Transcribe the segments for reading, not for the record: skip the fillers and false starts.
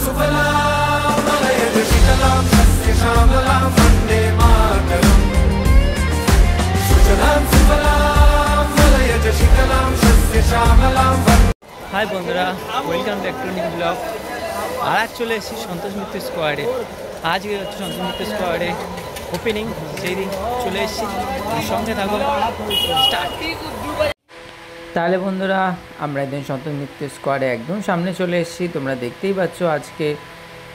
सुफलां मलयजशीतलां सस्यश्यामलां वन्दे मातरम् सुजलां सुफलां मलयजशीतलां सस्यश्यामलां। हाय बंधुरा, welcome back to new blog. আর আজ চলে এসেছি সন্তোষ মিত্র স্কোয়ারে। আজকে হচ্ছে সন্তোষ মিত্র স্কোয়ারে ওপেনিং, সেই দিন চলে এসেছি। সঙ্গে থাকো, স্টার্ট। তাহলে বন্ধুরা, আমরা একদিন সন্তোষ মিত্র স্কোয়ারে একদম সামনে চলে এসেছি। তোমরা দেখতেই পাচ্ছ আজকে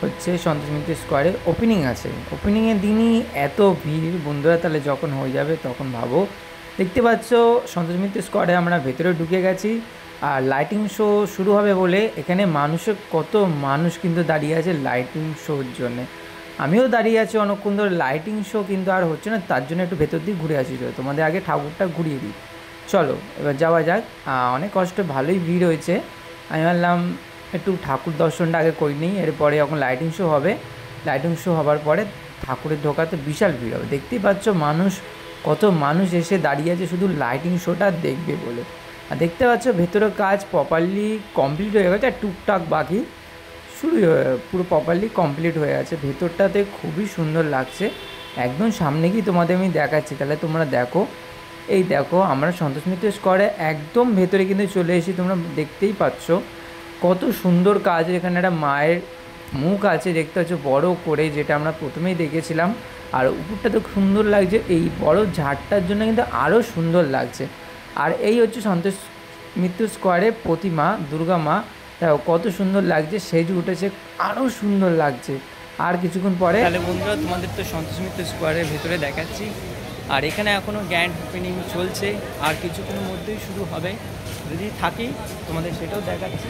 হচ্ছে সন্তোষ মিত্র স্কোয়ারে ওপেনিং আছে। ওপেনিংয়ের দিনই এত ভিড় বন্ধুরা, তাহলে যখন হয়ে যাবে তখন ভাবো। দেখতে পাচ্ছ সন্তোষ মিত্র স্কোয়ারে আমরা ভেতরে ঢুকে গেছি। আর লাইটিং শো শুরু হবে বলে এখানে কত মানুষ কিন্তু দাঁড়িয়ে আছে লাইটিং শোর জন্য। আমিও দাঁড়িয়ে আছি অনেকক্ষণ ধরে। লাইটিং শো কিন্তু আর হচ্ছে না, তার জন্য একটু ভেতর দিয়ে ঘুরে আসি। তোমাদের আগে ঠাকুরটা ঘুরিয়ে দিই, চলো এবার যাওয়া যাক। অনেক কষ্ট, ভালোই ভিড় হয়েছে। আমি ভাবলাম একটু ঠাকুর দর্শনটা আগে করে নিই, এরপরে যখন লাইটিং শো হবে, লাইটিং শো হবার পরে ঠাকুরের ঢোকাতে বিশাল ভিড় হবে। দেখতেই পাচ্ছ কত মানুষ এসে দাঁড়িয়ে আছে শুধু লাইটিং শোটা দেখবে বলে। আর দেখতে পাচ্ছ ভেতরের কাজ প্রপারলি কমপ্লিট হয়ে গেছে, আর টুকটাক বাকি শুরু পুরো প্রপারলি কমপ্লিট হয়ে আছে। ভেতরটাতে খুবই সুন্দর লাগছে। একদম সামনে গিয়ে তোমাদের আমি দেখাচ্ছি, তাহলে তোমরা দেখো। এই দেখো, আমরা সন্তোষ মিত্র স্কোয়ারে একদম ভেতরে কিন্তু চলে এসেছি। তোমরা দেখতেই পাচ্ছ কত সুন্দর কাজ। এখানে একটা মায়ের মুখ আছে দেখতে পাচ্ছ বড় করে, যেটা আমরা প্রথমেই দেখেছিলাম। আর উপরটা তো সুন্দর লাগছে, এই বড় ঝাড়টার জন্য কিন্তু আরও সুন্দর লাগছে। আর এই হচ্ছে সন্তোষ মিত্র স্কোয়ারের প্রতিমা, দুর্গা মা। দেখো কত সুন্দর লাগছে, সেজে উঠেছে, আরও সুন্দর লাগছে। আর কিছুক্ষণ পরে তাহলে বন্ধুরা তোমাদের তো সন্তোষ মিত্র স্কোয়ারের ভেতরে দেখাচ্ছি। আর এখানে এখনও গ্র্যান্ড ওপেনিং চলছে, আর কিছুক্ষণের মধ্যেই শুরু হবে। যদি থাকি তোমাদের সেটাও দেখাচ্ছি।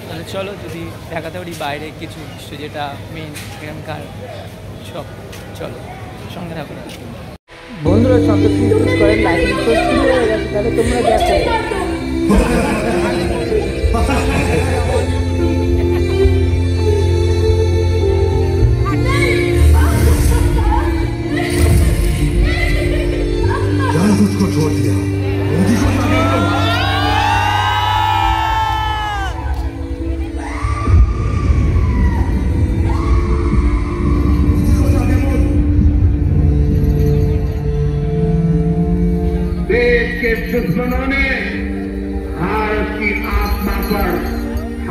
তাহলে চলো, যদি দেখাতে পারি বাইরে কিছু যেটা মেন এখানকার সব, চলো সঙ্গে থাকো বন্ধুরা। সন্তোষ মিত্র স্কোয়ারের লাইটিং শো শুরু হয়ে গেছে, তাহলে তোমরা দেখো। उसको छोड़ दिया, मोदी को देश के दुश्मनों ने भारत की आत्मा पर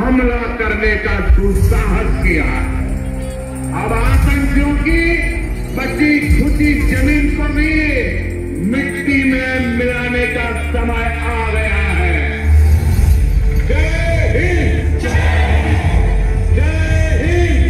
हमला करने का दुस्साहस किया। अब आतंकियों की बची खुची जमीन को भी मिट्टी में मिलाने का समय आ गया है। जय हिंद, जय हिंद,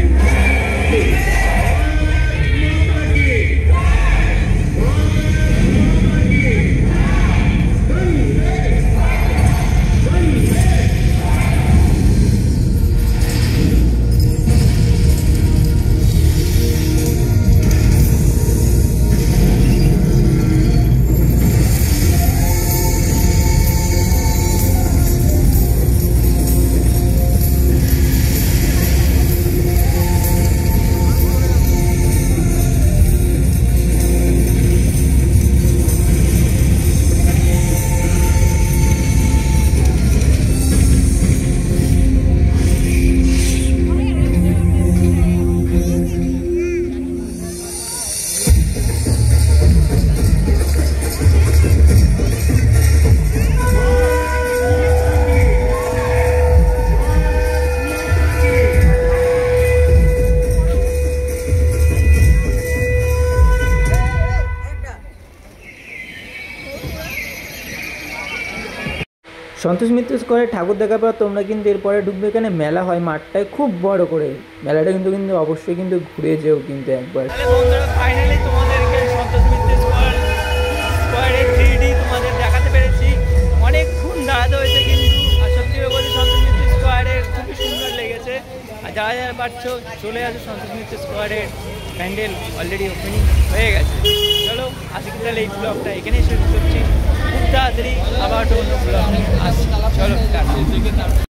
সন্তোষ মিত্র স্কোয়ারে ঠাকুর দেখার পর তোমরা কিন্তু এরপরে ঢুকবে। এখানে মেলা হয় মাঠটায় খুব বড় করে। মেলাটা কিন্তু অবশ্যই কিন্তু ঘুরে যেও কিন্তু একবার। ফাইনালি তোমাদেরকে সন্তোষ মিত্র স্কোয়ারে 3D তোমাদের দেখাতে পেরেছি। অনেকক্ষণ দাঁড়াতে হয়েছে কিন্তু, আর সত্যি বলছি সন্তোষ মিত্র স্কোয়ারে খুবই সুন্দর লেগেছে। আর যারা যারা পারছো চলে আসো, সন্তোষ মিত্র স্কোয়ারের প্যান্ডেল অলরেডি ওপেনিং হয়ে গেছে। চলো আজকে তাহলে এই ব্লগটা এখানেই শেষ করছি। খুব তাড়াতাড়ি আবার অন্য ব্লগ আসছি, চলো।